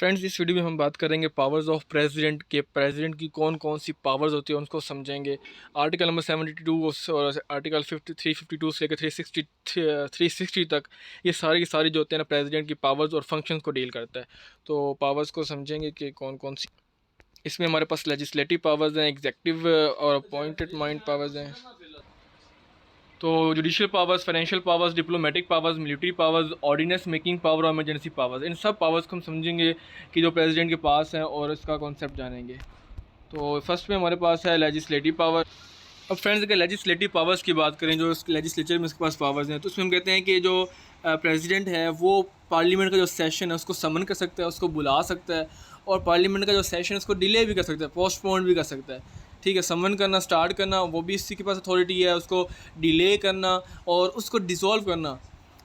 Friends, इस video में हम बात करेंगे पावर्स ऑफ प्रेसिडेंट के। प्रेसिडेंट की कौन कौन सी पावर्स होती है उनको समझेंगे। आर्टिकल नंबर 72 और आर्टिकल 352 से लेकर 360 तक ये सारी की सारी जो होते हैं ना, प्रेसिडेंट की पावर्स और फंक्शंस को डील करता है। तो पावर्स को समझेंगे कि कौन कौन सी। इसमें हमारे पास लेजिस्लेटिव पावर्स हैं, एग्जेक्टिव और अपॉइंटेड माइंड पावर्स हैं। तो judicial powers, financial powers, diplomatic powers, military powers, ordinance making power और इमरजेंसी पावर्स, इन सब पावर्स को हम समझेंगे कि जो प्रेसिडेंट के पास है और इसका कॉन्सेप्ट जानेंगे। तो फर्स्ट में हमारे पास है लेजिस्लेटिव पावर। अब फ्रेंड्स, अगर लेजिस्लेटिव पावर्स की बात करें, जो लेजिस्लेचर में उसके पास पावर्स हैं, तो उसमें हम कहते हैं कि जो प्रेसिडेंट है वो पार्लियामेंट का जो सेशन है उसको समन कर सकता है, उसको बुला सकता है, और पार्लियामेंट का जो सेशन है उसको डिले भी कर सकता है, पोस्टपोन भी कर सकता है। ठीक है, समन करना, स्टार्ट करना, वो भी इसी के पास अथॉरिटी है। उसको डिले करना और उसको डिसॉल्व करना।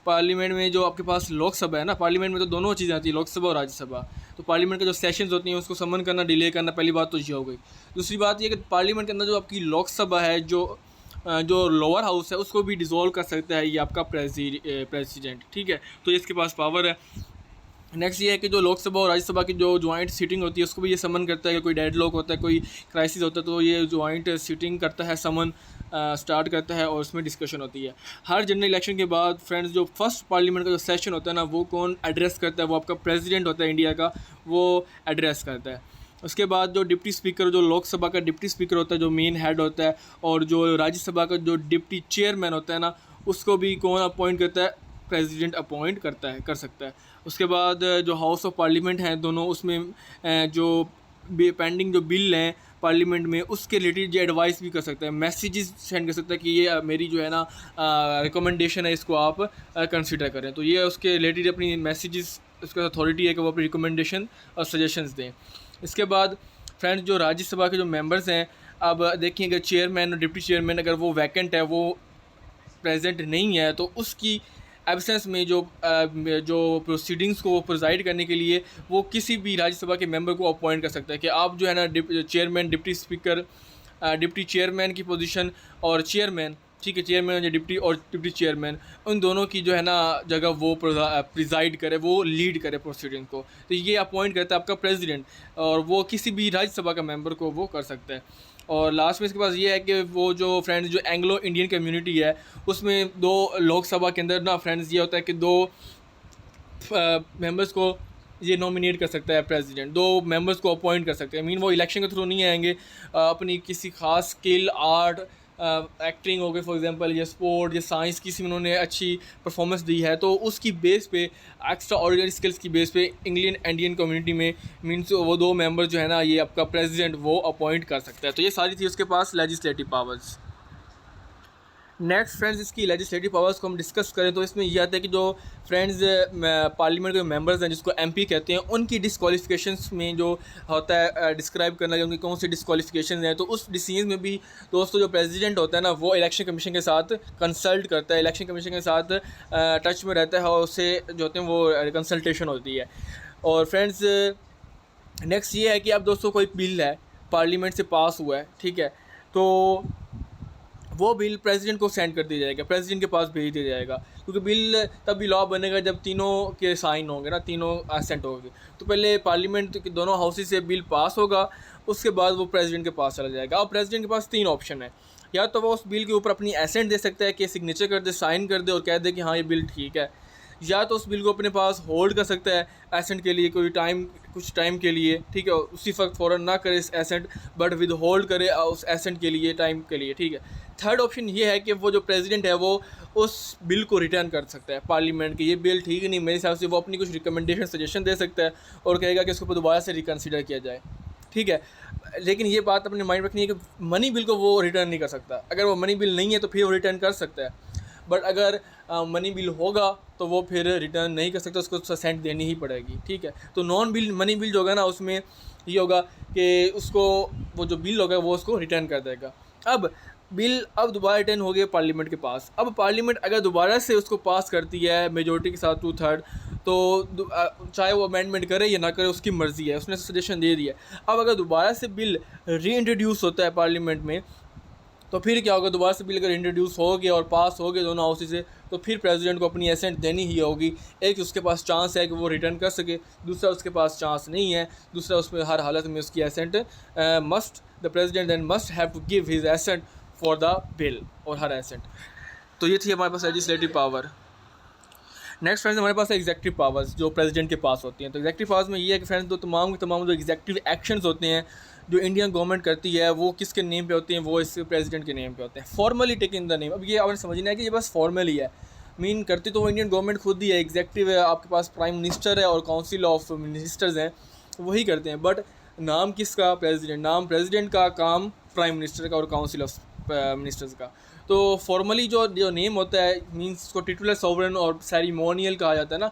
पार्लियामेंट में जो आपके पास लोकसभा है ना, पार्लियामेंट में तो दोनों चीज़ें आती है, लोकसभा और राज्यसभा। तो पार्लियामेंट का जो सेशंस होती हैं उसको समन करना, डिले करना, पहली बात तो ये हो गई। दूसरी बात ये कि पार्लियामेंट के अंदर जो आपकी लोकसभा है, जो लोअर हाउस है, उसको भी डिसॉल्व कर सकता है ये आपका प्रेसिडेंट। ठीक है, तो इसके पास पावर है। नेक्स्ट ये है कि जो लोकसभा और राज्यसभा की जो ज्वाइंट सीटिंग होती है उसको भी ये समन करता है कि कोई डेडलॉक होता है, कोई क्राइसिस होता है, तो ये ज्वाइंट सीटिंग करता है, समन स्टार्ट करता है और उसमें डिस्कशन होती है। हर जनरल इलेक्शन के बाद फ्रेंड्स, जो फर्स्ट पार्लियामेंट का जो सेशन होता है ना, वो कौन एड्रेस करता है? वो आपका प्रेसिडेंट होता है इंडिया का, वो एड्रेस करता है। उसके बाद जो डिप्टी स्पीकर, जो लोकसभा का डिप्टी स्पीकर होता है, जो मेन हेड होता है, और जो राज्यसभा का जो डिप्टी चेयरमैन होता है ना, उसको भी कौन अपॉइंट करता है? प्रेसिडेंट अपॉइंट करता है, कर सकता है। उसके बाद जो हाउस ऑफ पार्लियामेंट हैं दोनों, उसमें जो पेंडिंग जो बिल हैं पार्लियामेंट में, उसके रिलेटेड जो एडवाइस भी कर सकता है, मैसेजेस सेंड कर सकता है कि ये मेरी जो है ना रिकमेंडेशन है, इसको आप कंसिडर करें। तो ये उसके रिलेटेड अपनी मैसेजेस, उसका अथॉरिटी है कि वो अपनी रिकमेंडेशन और सजेशंस दें। इसके बाद फ्रेंड्स, जो राज्यसभा के जो मेंबर्स हैं, अब देखिए अगर चेयरमैन और डिप्टी चेयरमैन अगर वो वैकेंट है, वो प्रेजेंट नहीं है, तो उसकी एब्सेंस में जो प्रोसीडिंग्स को प्रोसाइड करने के लिए वो किसी भी राज्यसभा के मेंबर को अपॉइंट कर सकता है कि आप जो है ना chairman, deputy speaker, deputy chairman की पोजीशन और चेयरमैन, ठीक है, चेयरमैन या डिप्टी और डिप्टी चेयरमैन, उन दोनों की जो है ना जगह वो प्रिजाइड करे, वो लीड करे प्रोसीडिंग को। तो ये अपॉइंट करता है आपका प्रेसिडेंट, और वो किसी भी राज्यसभा का मेंबर को वो कर सकता है। और लास्ट में इसके पास ये है कि वो जो फ्रेंड्स, जो एंग्लो इंडियन कम्युनिटी है, उसमें दो लोकसभा के अंदर ना फ्रेंड्स ये होता है कि दो मेंबर्स को ये नॉमिनेट कर सकता है प्रेसिडेंट, दो मेंबर्स को अपॉइंट कर सकते हैं। मीन वो इलेक्शन के थ्रू नहीं आएंगे, अपनी किसी खास स्किल, आर्ट, एक्टिंग हो गई फॉर एग्जांपल, या स्पोर्ट या साइंस, किसी में उन्होंने अच्छी परफॉर्मेंस दी है, तो उसकी बेस पे, एक्स्ट्रा ऑर्डिनरी स्किल्स की बेस पे इंडियन कम्युनिटी में मीन्स वो दो मेंबर जो है ना, ये आपका प्रेसिडेंट वो अपॉइंट कर सकता है। तो ये सारी थी उसके पास लेजिस्लेटिव पावर्स। नेक्स्ट फ्रेंड्स, इसकी लेजिस्लेटिव पावर्स को हम डिस्कस करें तो इसमें यह आता है कि जो फ्रेंड्स पार्लियामेंट के मेंबर्स हैं, जिसको एमपी कहते हैं, उनकी डिस्क्वालिफिकेशंस में जो होता है डिस्क्राइब करना कि उनकी कौन सी डिस्क्वालिफिकेशन हैं, तो उस डिसीजन में भी दोस्तों जो प्रेसिडेंट होता है ना, वो इलेक्शन कमीशन के साथ कंसल्ट करता है, इलेक्शन कमीशन के साथ टच में रहता है, और उससे जो होते हैं वो कंसल्टेशन होती है। और फ्रेंड्स, नेक्स्ट ये है कि अब दोस्तों कोई बिल है, पार्लियामेंट से पास हुआ है, ठीक है, तो वो बिल प्रेसिडेंट को सेंड कर दिया जाएगा, प्रेसिडेंट के पास भेज दिया जाएगा, क्योंकि बिल तब भी लॉ बनेगा जब तीनों के साइन होंगे ना, तीनों एसेंट होंगे। तो पहले पार्लियामेंट के दोनों हाउसेस से बिल पास होगा, उसके बाद वो प्रेसिडेंट के पास चला जाएगा। और प्रेसिडेंट के पास तीन ऑप्शन है, या तो वो उस बिल के ऊपर अपनी एसेंट दे सकता है कि सिग्नेचर कर दे, साइन कर दे और कह दे कि हाँ ये बिल ठीक है, या तो उस बिल को अपने पास होल्ड कर सकता है एसेंट के लिए, कुछ टाइम के लिए, ठीक है, उसी वक्त फ़ौरन ना करे इस एसेंट, बट विद होल्ड करे उस एसेंट के लिए, टाइम के लिए, ठीक है। थर्ड ऑप्शन ये है कि वो जो प्रेसिडेंट है वो उस बिल को रिटर्न कर सकता है पार्लियामेंट के, ये बिल ठीक नहीं मेरे हिसाब से, वो अपनी कुछ रिकमेंडेशन, सजेशन दे सकता है और कहेगा कि इसको दोबारा से रिकन्सिडर किया जाए, ठीक है। लेकिन ये बात अपने माइंड रखनी है कि मनी बिल को वो रिटर्न नहीं कर सकता। अगर वो मनी बिल नहीं है तो फिर वो रिटर्न कर सकता है, बट अगर मनी बिल होगा तो वो फिर रिटर्न नहीं कर सकता, उसको सेंट देनी ही पड़ेगी, ठीक है। तो नॉन बिल मनी बिल जो होगा ना, उसमें ये होगा कि उसको वो जो बिल होगा वो उसको रिटर्न कर देगा। अब बिल अब दोबारा रिटर्न हो गया पार्लियामेंट के पास। अब पार्लियामेंट अगर दोबारा से उसको पास करती है मेजोरिटी के साथ 2/3, तो चाहे वो अमेंडमेंट करे या ना करे उसकी मर्ज़ी है, उसने सजेशन दे दिया। अब अगर दोबारा से बिल री इंट्रोड्यूस होता है पार्लियामेंट में, तो फिर क्या होगा, दोबारा से बिल अगर इंट्रोड्यूस हो गया और पास हो गए दोनों हाउसेज से, तो फिर प्रेसिडेंट को अपनी एसेंट देनी ही होगी। एक उसके पास चांस है कि वो रिटर्न कर सके, दूसरा उसके पास चांस नहीं है, दूसरा उसमें हर हालत में उसकी assent must the president then must have to give his assent for the bill और हर एसेंट। तो ये थी हमारे पास लेजिस्लेटिव पावर। नेक्स्ट फ्रेंड्स हमारे पास है एग्जेक्टिव पावर्स जो प्रेसिडेंट के पास होती हैं। तो एग्जेक्टिव पावर्स में ये है कि फ्रेंड्स तो तमाम के तमाम जो एग्जेक्टिव एक्शंस होते हैं जो इंडियन गवर्नमेंट करती है वो किसके नेम पे होते हैं, वो इस प्रेसिडेंट के नेम पे होते हैं, फॉर्मली टेकिंग द नेम। अब ये आपने समझना है कि ये बस फॉर्मल ही है, मीन करती तो वो इंडियन गवर्नमेंट खुद ही है। एग्जेक्टिव है, आपके पास प्राइम मिनिस्टर है और काउंसिल ऑफ मिनिस्टर्स हैं, वही करते हैं। बट नाम किसका, प्रेसिडेंट। नाम प्रेसिडेंट का, काम प्राइम मिनिस्टर का और काउंसिल ऑफ मिनिस्टर्स का। तो फॉर्मली जो नेम होता है मींस उसको टिटुलर सॉवरेन और सेरेमोनियल कहा जाता है ना,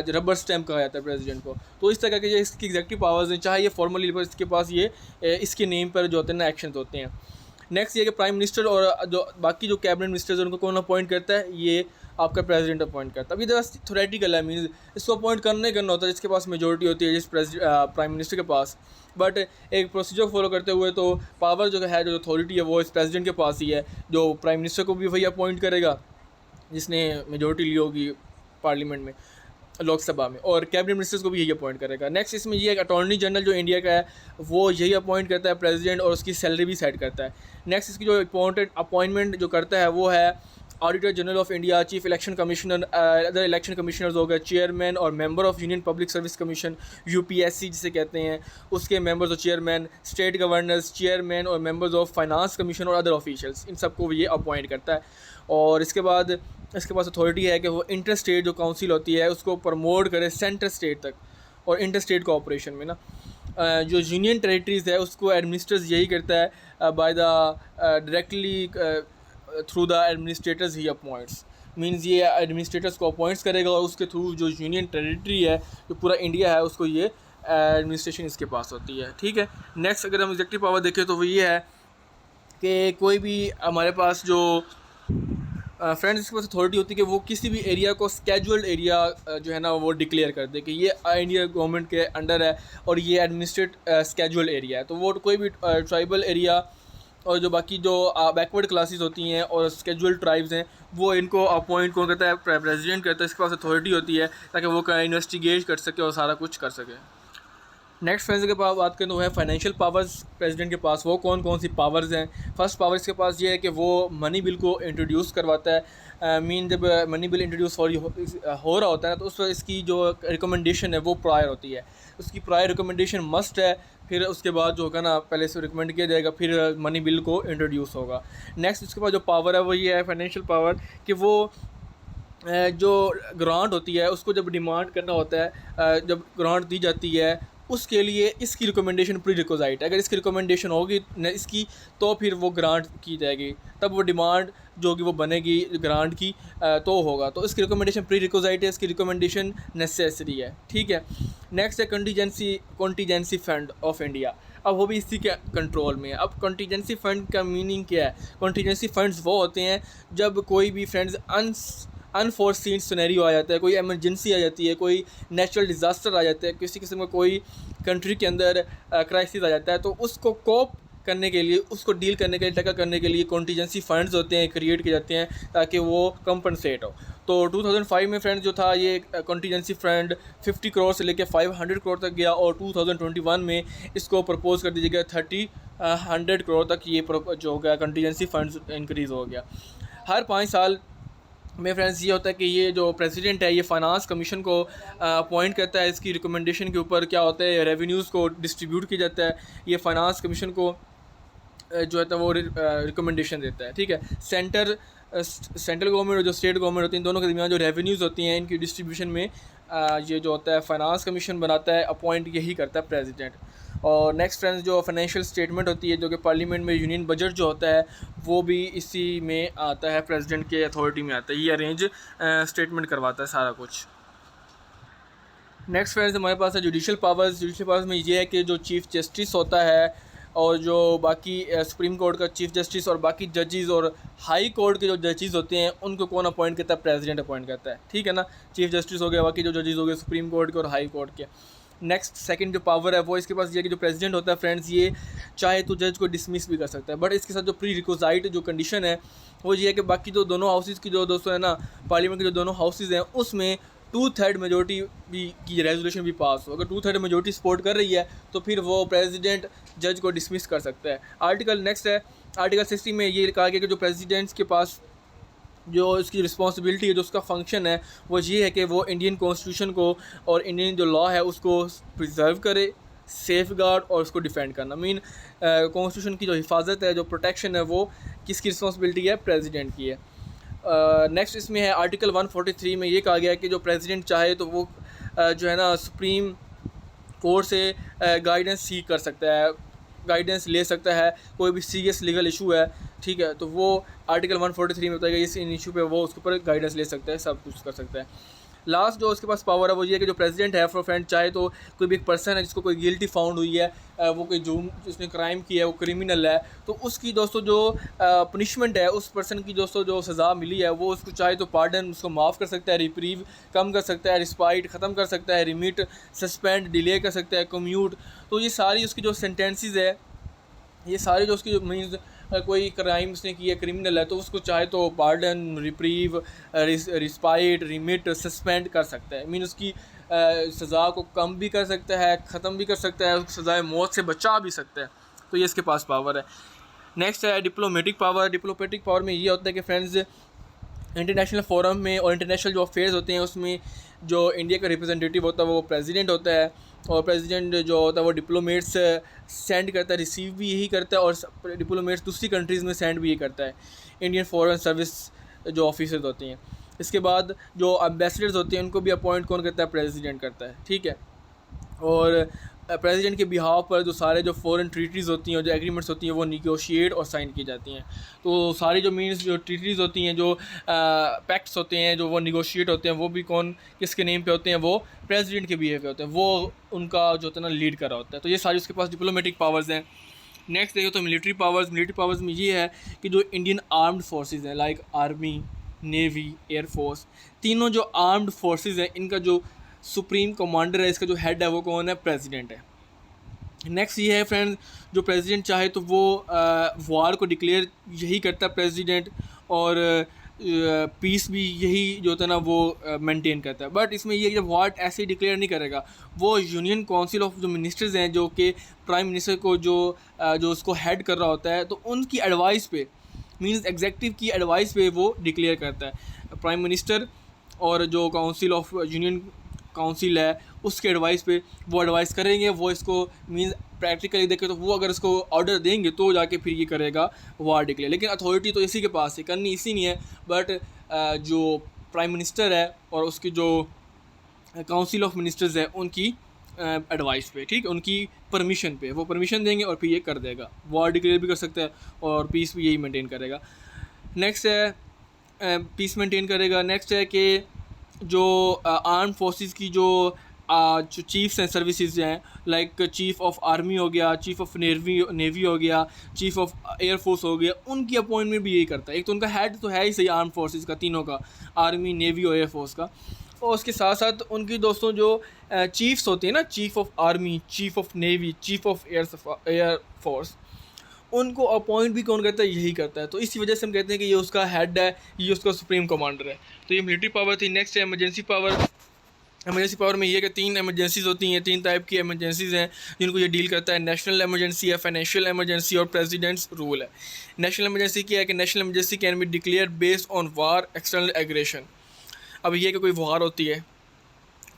जो रबर स्टैम्प कहा जाता है प्रेसिडेंट को। तो इस तरह के ये इसकी एग्जेक्टिव पावर्स हैं, चाहे ये फॉर्मली पर इसके पास ये इसके नेम पर जो होते हैं ना एक्शन होते हैं। नेक्स्ट ये कि प्राइम मिनिस्टर और जो बाकी जो कैबिनेट मिनिस्टर्स हैं उनको कौन अपॉइंट करता है, ये आपका प्रेसिडेंट अपॉइंट करता है। अब ये बस थ्योरेटिकल है, मीन्स इसको अपॉइंट करना होता है जिसके पास मेजोरिटी होती है, जिस प्राइम मिनिस्टर के पास। बट एक प्रोसीजर फॉलो करते हुए तो पावर जो है, जो अथॉरिटी है वो इस प्रेसिडेंट के पास ही है, जो प्राइम मिनिस्टर को भी वही अपॉइंट करेगा जिसने मेजोरिटी ली होगी पार्लियामेंट में, लोकसभा में, और कैबिनेट मिनिस्टर्स को भी यही अपॉइंट करेगा। नेक्स्ट इसमें ये एक अटॉर्नी जनरल जो इंडिया का है वो यही अपॉइंट करता है प्रेसिडेंट, और उसकी सैलरी भी सेट करता है। नेक्स्ट इसकी जो अपॉइंटमेंट जो करता है वो है auditor general of India, chief election commissioner, other election commissioners हो गए, चेयरमैन और member of union public service commission UPSC जिसे कहते हैं, उसके मेंबर्स और चेयरमैन, स्टेट गवर्नर्स, चेयरमैन और मेंबर्स ऑफ फाइनेंस कमीशन और अदर ऑफिशियल्स, इन सबको ये अपॉइंट करता है। और इसके बाद इसके पास अथॉरिटी है कि वो इंटर स्टेट जो काउंसिल होती है उसको प्रमोट करे सेंटर स्टेट तक, और इंटर स्टेट कोऑपरेशन में ना जो यूनियन टेरिटरीज़ है उसको एडमिनिस्ट्रेट यही करता है by the directly through the administrators he appoints. Means ये एडमिनिस्ट्रेटर्स को अपॉइंट्स करेगा और उसके थ्रू जो यूनियन टेरिटरी है, जो पूरा इंडिया है, उसको ये एडमिनिस्ट्रेशन इसके पास होती है। ठीक है। नेक्स्ट अगर हम एग्जेक्टिव पावर देखें तो वो ये है कि कोई भी हमारे पास जो फ्रेंड्स इसके पास अथॉरिटी होती है कि वो किसी भी एरिया को स्केजुअल्ड एरिया जो है ना वो डिक्लेयर कर दे कि ये इंडिया गवर्नमेंट के अंडर है और ये एडमिनिस्ट्रेट स्केजुअल्ड एरिया है। तो वो कोई भी ट्राइबल एरिया और जो बाकी जो बैकवर्ड क्लासेस होती हैं और स्केजुअल ट्राइब्स हैं वो इनको अपॉइंट कौन करता है, प्रेसिडेंट करता है। इसके पास अथॉरिटी होती है ताकि वो इन्वेस्टिगेट कर सके और सारा कुछ कर सके। नेक्स्ट फ्रेंड्स के पास बात करें तो है फाइनेंशियल पावर्स प्रेसिडेंट के पास। वो कौन कौन सी पावर्स हैं। फर्स्ट पावर इसके पास ये है कि वो मनी बिल को इंट्रोड्यूस करवाता है। मीन जब मनी बिल इंट्रोड्यूस हो रहा होता है ना तो उस वक्त इसकी जो रिकमेंडेशन है वो प्रायर होती है, उसकी प्रायर रिकमेंडेशन मस्ट है। फिर उसके बाद जो होगा ना पहले से रिकमेंड किया जाएगा, फिर मनी बिल को इंट्रोड्यूस होगा। नेक्स्ट उसके पास जो पावर है वो ये है फाइनेंशियल पावर कि वो जो ग्रांट होती है उसको जब डिमांड करना होता है, जब ग्रांट दी जाती है उसके लिए इसकी रिकमेंडेशन प्री रिक्विज़ाइट है। अगर इसकी रिकमेंडेशन होगी इसकी तो फिर वो ग्रांट की जाएगी, तब वो डिमांड जो कि वो बनेगी ग्रांट की तो होगा। तो इसकी रिकमेंडेशन प्री रिक्विज़ाइट है, इसकी रिकमेंडेशन नेसेसरी है। ठीक है। नेक्स्ट है कंटीजेंसी फंड ऑफ इंडिया। अब वो भी इसी के कंट्रोल में है। अब कंटीजेंसी फ़ंड का मीनिंग क्या है। कंटीजेंसी फंड्स वो होते हैं जब कोई भी फ्रेंड्स अनफोर्सीन सिनेरियो आ जाता है, कोई एमरजेंसी आ जाती है, कोई नेचुरल डिज़ास्टर आ जाता है, किसी किस्म का कोई कंट्री के अंदर क्राइसिस आ जाता है, तो उसको कोप करने के लिए, उसको डील करने के लिए, टैकल करने के लिए कंटीजेंसी फंड्स होते हैं, क्रिएट किए जाते हैं ताकि वो कंपनसेट हो। तो 2005 में फ्रेंड्स जो था ये कंटीजेंसी फंड 50 करोड़ से लेकर 500 करोड़ तक गया, और 2021 में इसको प्रपोज कर दीजिएगा 100 करोड़ तक ये जो हो गया कंटीजेंसी फंड्स इंक्रीज़ हो गया। हर 5 साल में फ्रेंड्स ये होता है कि ये जो प्रेसिडेंट है ये फाइनेंस कमीशन को अपॉइंट करता है। इसकी रिकमेंडेशन के ऊपर क्या होता है, रेवेन्यूज़ को डिस्ट्रीब्यूट किया जाता है। ये फाइनेंस कमीशन को जो है वो रिकमेंडेशन देता है। ठीक है। सेंट्रल गवर्नमेंट और जो स्टेट गवर्नमेंट होती है इन दोनों के दरमियान जो रेवेन्यूज़ होती हैं इनकी डिस्ट्रीब्यूशन में ये जो होता है फाइनेंस कमीशन बनाता है, अपॉइंट यही करता है प्रेसिडेंट। और नेक्स्ट फ्रेंड्स जो फाइनेंशियल स्टेटमेंट होती है जो कि पार्लियामेंट में यूनियन बजट जो होता है वो भी इसी में आता है, प्रेसिडेंट के अथॉरिटी में आता है, ये अरेंज स्टेटमेंट करवाता है सारा कुछ। नेक्स्ट फ्रेंड्स हमारे पास है जुडिशल पावर्स में ये है कि जो चीफ जस्टिस होता है और जो बाकी सुप्रीम कोर्ट का चीफ जस्टिस और बाकी जजेस और हाई कोर्ट के जो जजेस होते हैं उनको कौन अपॉइंट करता है, प्रेसिडेंट अपॉइंट करता है। ठीक है ना। चीफ जस्टिस हो गया, बाकी जो जजेस हो गए सुप्रीम कोर्ट के और हाई कोर्ट के। नेक्स्ट सेकंड जो पावर है वो इसके पास ये है कि जो प्रेसिडेंट होता है फ्रेंड्स, ये चाहे तो जज को डिसमिस भी कर सकता है, बट इसके साथ जो प्री रिक्विज़ाइट जो कंडीशन है वो ये है कि बाकी जो दोनों हाउसेज़ की जो दोस्तों है ना, पार्लियामेंट के जो दोनों हाउसेज़ हैं उसमें 2/3 मेजोरिटी भी की रेजोल्यूशन भी पास हो। अगर 2/3 मेजोरिटी सपोर्ट कर रही है तो फिर वो प्रेसिडेंट जज को डिसमिस कर सकता है। आर्टिकल नेक्स्ट है आर्टिकल 60 में ये कहा गया कि जो प्रेसिडेंट्स के पास जो इसकी रिस्पॉन्सिबिलिटी है, जो उसका फंक्शन है वो ये है कि वो इंडियन कॉन्स्टिट्यूशन को और इंडियन जो लॉ है उसको प्रिजर्व करे, सेफ गार्ड और उसको डिफेंड करना। मीन कॉन्स्टिट्यूशन की जो हिफाजत है, जो प्रोटेक्शन है, वो किसकी रिस्पॉन्सिबिलिटी है? प्रेसिडेंट की है। नेक्स्ट इसमें है आर्टिकल 143 में ये कहा गया है कि जो प्रेसिडेंट चाहे तो वो जो है ना सुप्रीम कोर्ट से गाइडेंस सीख कर सकता है, गाइडेंस ले सकता है, कोई भी सीरियस लीगल इशू है, ठीक है, तो वो आर्टिकल 143 में बताया गया इस इशू पे वो उसके ऊपर गाइडेंस ले सकता है, सब कुछ कर सकता है। लास्ट जो उसके पास पावर है वो ये है कि जो प्रेसिडेंट है फॉर फ्रेंड चाहे तो कोई भी एक पर्सन है जिसको कोई गिल्टी फाउंड हुई है, वो कोई जुर्म जिसने क्राइम किया है, वो क्रिमिनल है, तो उसकी दोस्तों जो पनिशमेंट है, उस पर्सन की दोस्तों जो सज़ा मिली है वो उसको चाहे तो पार्डन उसको माफ़ कर सकता है, रिप्रीव कम कर सकता है, रिस्पाइट ख़त्म कर सकता है, रिमिट सस्पेंड डिले कर सकता है, कम्यूट। तो ये सारी उसकी जो सेंटेंसेस है, ये सारे जो उसकी जो मीन्स कोई क्राइम उसने किया, क्रिमिनल है, तो उसको चाहे तो pardon, reprieve, respite, remit, suspend कर सकता है। मीन उसकी सज़ा को कम भी कर सकता है, ख़त्म भी कर सकता है, सज़ाए मौत से बचा भी सकता है। तो ये इसके पास पावर है। नेक्स्ट है डिप्लोमेटिक पावर। डिप्लोमेटिक पावर में ये होता है कि फ्रेंड्स इंटरनेशनल फोरम में और इंटरनेशनल जो अफेयर्स होते हैं उसमें जो इंडिया का रिप्रेजेंटेटिव होता है वो प्रेसिडेंट होता है, और प्रेसिडेंट जो होता है वो डिप्लोमेट्स सेंड करता है, रिसीव भी यही करता है, और डिप्लोमेट्स दूसरी कंट्रीज़ में सेंड भी यही करता है, इंडियन फॉरेन सर्विस जो ऑफिसर्स होते हैं। इसके बाद जो एम्बेसडर्स होते हैं उनको भी अपॉइंट कौन करता है? प्रेसिडेंट करता है, ठीक है। और प्रेसिडेंट के बिहाव पर जो सारे जो फॉरेन ट्रीटीज़ होती हैं, जो एग्रीमेंट्स होती हैं, वो निगोशिएट और साइन की जाती हैं। तो सारी जो मीन्स जो ट्रीटीज़ होती हैं, जो पैक्ट्स होते हैं, जो वो निगोशिएट होते हैं, वो भी कौन किसके नेम पे होते हैं? वो प्रेसिडेंट के बिहेव पे होते हैं, वो उनका जो होता है ना लीड कर रहा होता है। तो ये सारी उसके पास डिप्लोमेटिक पावर्स हैं। नेक्स्ट देखो तो मिलिट्री पावर्स। मिलिट्री पावर्स में ये है कि जो इंडियन आर्म्ड फोर्सेज हैं लाइक आर्मी, नेवी, एयरफोर्स, तीनों जो आर्म्ड फोर्सेज हैं इनका जो सुप्रीम कमांडर है, इसका जो हेड है वो कौन है? प्रेसिडेंट है। नेक्स्ट ये है फ्रेंड्स, जो प्रेसिडेंट चाहे तो वो वार को डिक्लेयर यही करता है प्रेसिडेंट, और पीस भी यही जो होता है ना वो मेंटेन करता है। बट इसमें ये जब वार ऐसे ही डिक्लेयर नहीं करेगा, वो यूनियन काउंसिल ऑफ जो मिनिस्टर्स हैं जो कि प्राइम मिनिस्टर को जो उसको हेड कर रहा होता है, तो उनकी एडवाइस पे मींस एग्जेक्टिव की एडवाइस पे वो डिक्लेयर करता है। प्राइम मिनिस्टर और जो काउंसिल ऑफ यूनियन काउंसिल है उसके एडवाइस पे वो एडवाइस करेंगे, वो इसको मींस प्रैक्टिकली देखें तो वो अगर इसको ऑर्डर देंगे तो जाके फिर ये करेगा वार डिक्लेयर। लेकिन अथॉरिटी तो इसी के पास है, करनी इसी नहीं है, बट जो प्राइम मिनिस्टर है और उसकी जो काउंसिल ऑफ मिनिस्टर्स है उनकी एडवाइस पे, ठीक है, उनकी परमिशन पे वो परमिशन देंगे और फिर ये कर देगा, वार डिक्लेयर भी कर सकता है और पीस भी यही मेंटेन करेगा। नेक्स्ट है पीस मेंटेन करेगा। नेक्स्ट है कि जो आर्म फोर्सेस की जो चीफ्स हैं सर्विसेज हैं, लाइक चीफ ऑफ आर्मी हो गया, चीफ ऑफ नेवी हो गया, चीफ ऑफ एयरफोर्स हो गया, उनकी अपॉइंटमेंट भी यही करता है। एक तो उनका हेड तो है ही सही आर्म फोर्सेस का, तीनों का, आर्मी, नेवी और एयरफोर्स का, और उसके साथ साथ उनकी दोस्तों जो चीफ्स होती हैं ना, chief of army, chief of navy, chief of air force, उनको अपॉइंट भी कौन करता है? यही करता है। तो इसी वजह से हम कहते हैं कि ये उसका हेड है, ये उसका सुप्रीम कमांडर है। तो ये मिलिट्री पावर थी। नेक्स्ट है इमरजेंसी पावर। इमरजेंसी पावर में ये कि 3 इमरजेंसीज होती हैं, 3 टाइप की इमरजेंसीज हैं जिनको ये डील करता है। नेशनल इमरजेंसी है, फाइनेंशियल इमरजेंसी और प्रेसिडेंट्स रूल है। नेशनल इमरजेंसी क्या है कि national emergency can be declare based on war, external aggression. अब ये कि कोई वार होती है,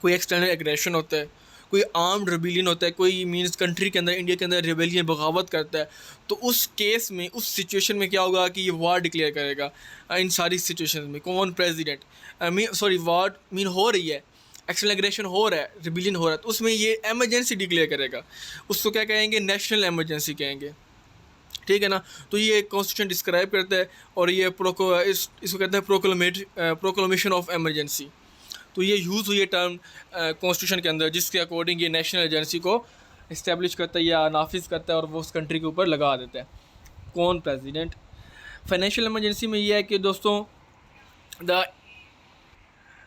कोई एक्सटर्नल एग्रेशन होता है, कोई आर्म्ड रिबेलियन होता है, कोई मीन्स कंट्री के अंदर, इंडिया के अंदर रिबेलियन बगावत करता है, तो उस केस में, उस सिचुएशन में क्या होगा कि ये वार डिक्लेयर करेगा। इन सारी सिचुएशन में कौन? प्रेसिडेंट। वार मीन हो रही है, एक्सटर्नल एग्रेशन हो रहा है, रिबेलियन हो रहा है, तो उसमें ये एमरजेंसी डिक्लेयर करेगा। उसको क्या कहेंगे? नेशनल एमरजेंसी कहेंगे, ठीक है ना। तो ये कॉन्स्टिट्यूशन डिस्क्राइब करता है और ये इसको कहते हैं प्रोक्लेमेशन ऑफ एमरजेंसी। तो ये यूज़ हुई है टर्म कॉन्स्टिट्यूशन के अंदर, जिसके अकॉर्डिंग ये नेशनल एजेंसी को इस्टेब्लिश करता है या नाफिज करता है और वो उस कंट्री के ऊपर लगा देता है। कौन? प्रेसिडेंट। फाइनेंशियल इमरजेंसी में ये है कि दोस्तों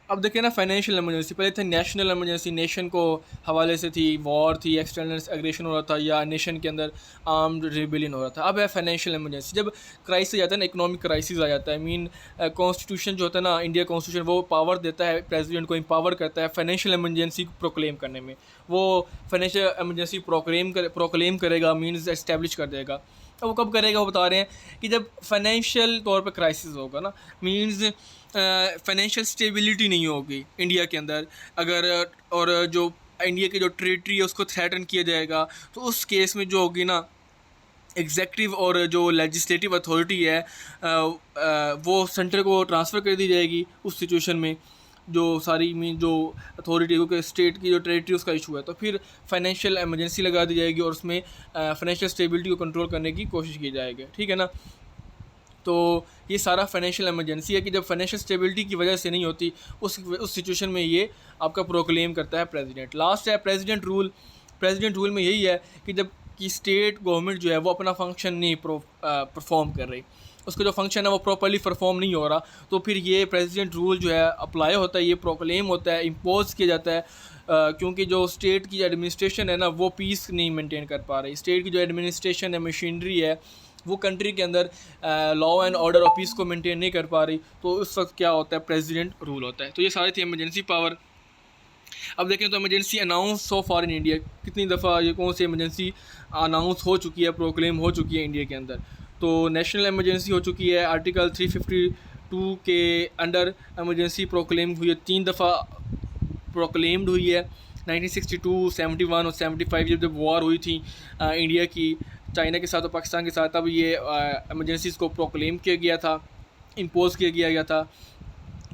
अब देखिए ना, फाइनेंशियल इमरजेंसी पहले थे नेशनल इमरजेंसी, नेशन को हवाले से थी, वॉर थी, एक्सटर्नल एग्रेशन हो रहा था या नेशन के अंदर आर्म्ड रिबेलियन हो रहा था। अब है फाइनेंशियल इमरजेंसी, जब क्राइसिस आ जाता है ना, इकोनॉमिक क्राइसिस आ जाता है। मीन कॉन्स्टिट्यूशन जो होता है ना, इंडिया कॉन्स्टिट्यूशन, वो पावर देता है प्रेसिडेंट को, एम्पावर करता है फाइनेंशियल इमरजेंसी प्रोक्लेम करने में। वो फाइनेंशियल इमरजेंसी प्रोक्लेम करेगा, मीन्स एस्टेब्लिश कर देगा। तो वो कब करेगा, वो बता रहे हैं कि जब फाइनेंशियल तौर पे क्राइसिस होगा ना, मींस फाइनेंशियल स्टेबिलिटी नहीं होगी इंडिया के अंदर अगर, और जो इंडिया के जो टेरिटरी है उसको थ्रेटन किया जाएगा, तो उस केस में जो होगी ना, एग्जेक्टिव और जो लेजिस्लेटिव अथॉरिटी है वो सेंटर को ट्रांसफ़र कर दी जाएगी उस सिचुएशन में। जो सारी मीन जो अथॉरिटी को स्टेट की जो टेरिटरी उसका इशू है, तो फिर फाइनेंशियल इमरजेंसी लगा दी जाएगी और उसमें फाइनेंशियल स्टेबिलिटी को कंट्रोल करने की कोशिश की जाएगी, ठीक है ना। तो ये सारा फाइनेंशियल इमरजेंसी है कि जब फाइनेंशियल स्टेबिलिटी की वजह से नहीं होती, उस सिचुएशन में ये आपका प्रोक्लेम करता है प्रेसिडेंट। लास्ट है प्रेसिडेंट रूल। प्रेसिडेंट रूल में यही है कि जब कि स्टेट गवर्नमेंट जो है वो अपना फंक्शन नहीं परफॉर्म कर रही, उसका जो फंक्शन है वो प्रॉपर्ली परफॉर्म नहीं हो रहा, तो फिर ये प्रेसिडेंट रूल जो है अप्लाई होता है, ये प्रोक्लेम होता है, इम्पोज किया जाता है। क्योंकि जो स्टेट की एडमिनिस्ट्रेशन है ना, वो पीस नहीं मेंटेन कर पा रही। स्टेट की जो एडमिनिस्ट्रेशन है, मशीनरी है, वो कंट्री के अंदर लॉ एंड ऑर्डर और पीस को मेंटेन नहीं कर पा रही, तो उस वक्त क्या होता है, प्रेसिडेंट रूल होता है। तो ये सारी थी इमरजेंसी पावर। अब देखें तो emergency announce so for in India, कितनी दफ़ा ये कौन सी इमरजेंसी अनाउंस हो चुकी है, प्रोक्लेम हो चुकी है इंडिया के अंदर। तो नेशनल इमरजेंसी हो चुकी है, आर्टिकल 352 के अंडर इमरजेंसी प्रोक्लेम हुई है, 3 दफ़ा प्रोक्लेम्ड हुई है। 1962, 71 और 75 जब वॉर हुई थी इंडिया की चाइना के साथ और पाकिस्तान के साथ, तब ये इमरजेंसीज़ को प्रोक्लेम किया गया था, इम्पोज किया गया था।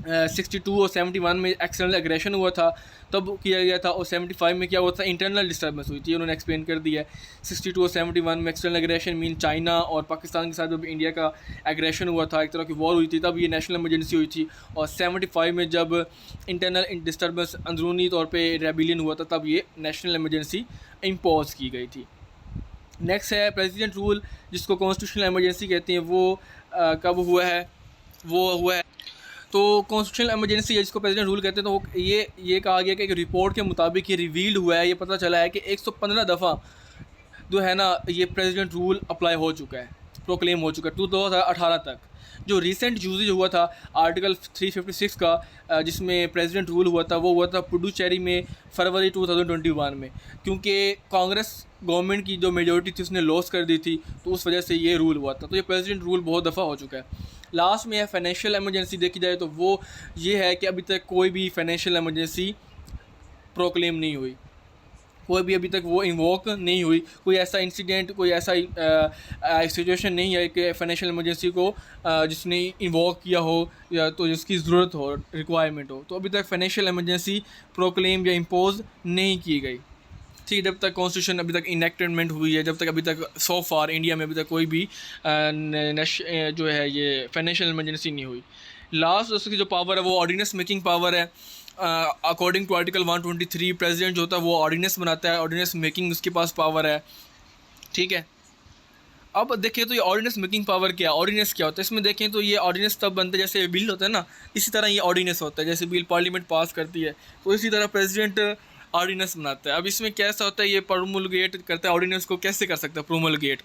62 और 71 में एक्सटर्नल एग्रेशन हुआ था, तब किया गया था। और 75 में क्या हुआ था, इंटरनल डिस्टर्बेंस हुई थी, उन्होंने एक्सप्लेन कर दिया है। 62 और 71 में एक्सटर्नल एग्रेशन मीन चाइना और पाकिस्तान के साथ जब इंडिया का एग्रेशन हुआ था, एक तरह की वॉर हुई थी, तब ये नेशनल इमरजेंसी हुई थी। और 75 में जब इंटरनल डिस्टर्बेंस अंदरूनी तौर पर रेबिलियन हुआ था, तब ये नेशनल इमरजेंसी इम्पोज की गई थी। नेक्स्ट है प्रेसिडेंट रूल, जिसको कॉन्स्टिट्यूशनल इमरजेंसी कहते हैं। वो कब हुआ है, वो हुआ है तो कॉन्स्टिट्यूशनल इमरजेंसी है जिसको प्रेसिडेंट रूल कहते हैं। तो ये कहा गया कि एक रिपोर्ट के मुताबिक ये रिवील्ड हुआ है, ये पता चला है कि 115 दफ़ा जो है ना, ये प्रेसिडेंट रूल अप्लाई हो चुका है, प्रोक्लेम हो चुका है 2018 तक। जो रिसेंट यूजेज हुआ था आर्टिकल 356 का, जिसमें प्रेसिडेंट रूल हुआ था, वो हुआ था पुडुचेरी में फरवरी 2021 में। क्योंकि कांग्रेस गवर्नमेंट की जो मेजोरिटी थी उसने लॉस कर दी थी, तो उस वजह से ये रूल हुआ था। तो ये प्रेसिडेंट रूल बहुत दफ़ा हो चुका है। लास्ट में है फाइनेंशियल इमरजेंसी। देखी जाए तो वो ये है कि अभी तक कोई भी फाइनेंशियल इमरजेंसी प्रोक्लेम नहीं हुई, कोई भी अभी तक वो इन्वोक नहीं हुई, कोई ऐसा इंसिडेंट, कोई ऐसा सिचुएशन नहीं है कि फाइनेंशियल इमरजेंसी को जिसने इन्वोक किया हो या तो जिसकी ज़रूरत हो, रिक्वायरमेंट हो। तो अभी तक फाइनेंशियल इमरजेंसी प्रोक्लेम या इम्पोज नहीं की गई, ठीक। जब तक कॉन्स्टिट्यूशन अभी तक इनेक्टमेंट हुई है, जब तक अभी तक सो फार इंडिया में अभी तक कोई भी जो है ये फाइनेंशियल इमरजेंसी नहीं हुई। लास्ट उसकी जो पावर है वो ऑर्डिनेंस मेकिंग पावर है। अकॉर्डिंग टू आर्टिकल 123 प्रेसिडेंट जो होता है वो ऑर्डिनेंस बनाता है, ऑर्डिनेंस मेकिंग उसके पास पावर है, ठीक है। अब देखें तो ये ऑर्डिनेंस मेकिंग पावर क्या, ऑर्डिनेंस क्या होता है, इसमें देखें तो ये ऑर्डिनेंस तब बनता है जैसे बिल होता है ना, इसी तरह ये ऑर्डिनेंस होता है। जैसे बिल पार्लियामेंट पास करती है, तो इसी तरह प्रेसिडेंट ऑर्डिनेंस बनाता है। अब इसमें कैसा होता है, ये प्रोमulgate करता है ऑर्डिनेंस को, कैसे कर सकता है प्रोमulgate,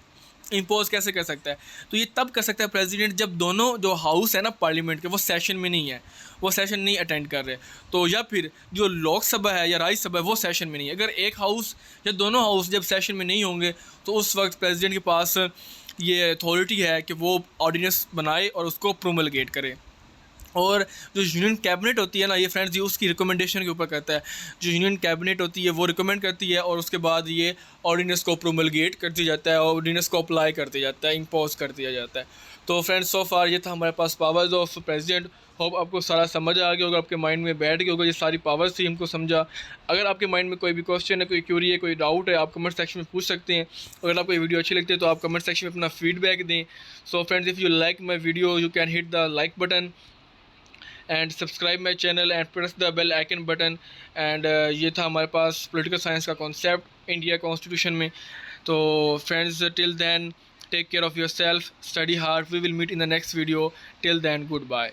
इम्पोज कैसे कर सकता है। तो ये तब कर सकता है प्रेसिडेंट जब दोनों जो हाउस है ना पार्लियामेंट के, वो सेशन में नहीं है, वो सेशन नहीं अटेंड कर रहे, तो या फिर जो लोकसभा है या राज्यसभा है वो सेशन में नहीं है। अगर एक हाउस या दोनों हाउस जब सेशन में नहीं होंगे, तो उस वक्त प्रेसिडेंट के पास ये अथॉरिटी है कि वो ऑर्डिनेंस बनाए और उसको प्रोमulgate करे। और जो यूनियन कैबिनेट होती है ना, ये फ्रेंड्स, ये उसकी रिकमेंडेशन के ऊपर करता है। जो यूनियन कैबिनेट होती है वो रिकमेंड करती है और उसके बाद ये ऑर्डिनेंस को प्रोमulgate कर दिया जाता है, ऑर्डिनेंस को अप्लाई कर दिया जाता है, इम्पोज कर दिया जाता है। तो फ्रेंड्स, सो फार ये था हमारे पास पावर्स ऑफ प्रेसिडेंट। होप आपको सारा समझ आ गया होगा, आपके माइंड में बैठ गया होगा, ये सारी पावर्स थी, हमको समझा। अगर आपके माइंड में कोई भी क्वेश्चन है, कोई क्यूरी है, कोई डाउट है, आप कमेंट सेक्शन में पूछ सकते हैं। अगर आपको ये वीडियो अच्छी लगती है तो आप कमेंट सेक्शन में अपना फीडबैक दें। So friends, if you like my video you can hit the like button and subscribe my channel and press the bell icon button. And ये था हमारे पास पॉलिटिकल साइंस का कॉन्सेप्ट इंडिया कॉन्स्टिट्यूशन में। तो friends, till then take care of yourself, study hard, we will meet in the next video. Till then, good bye.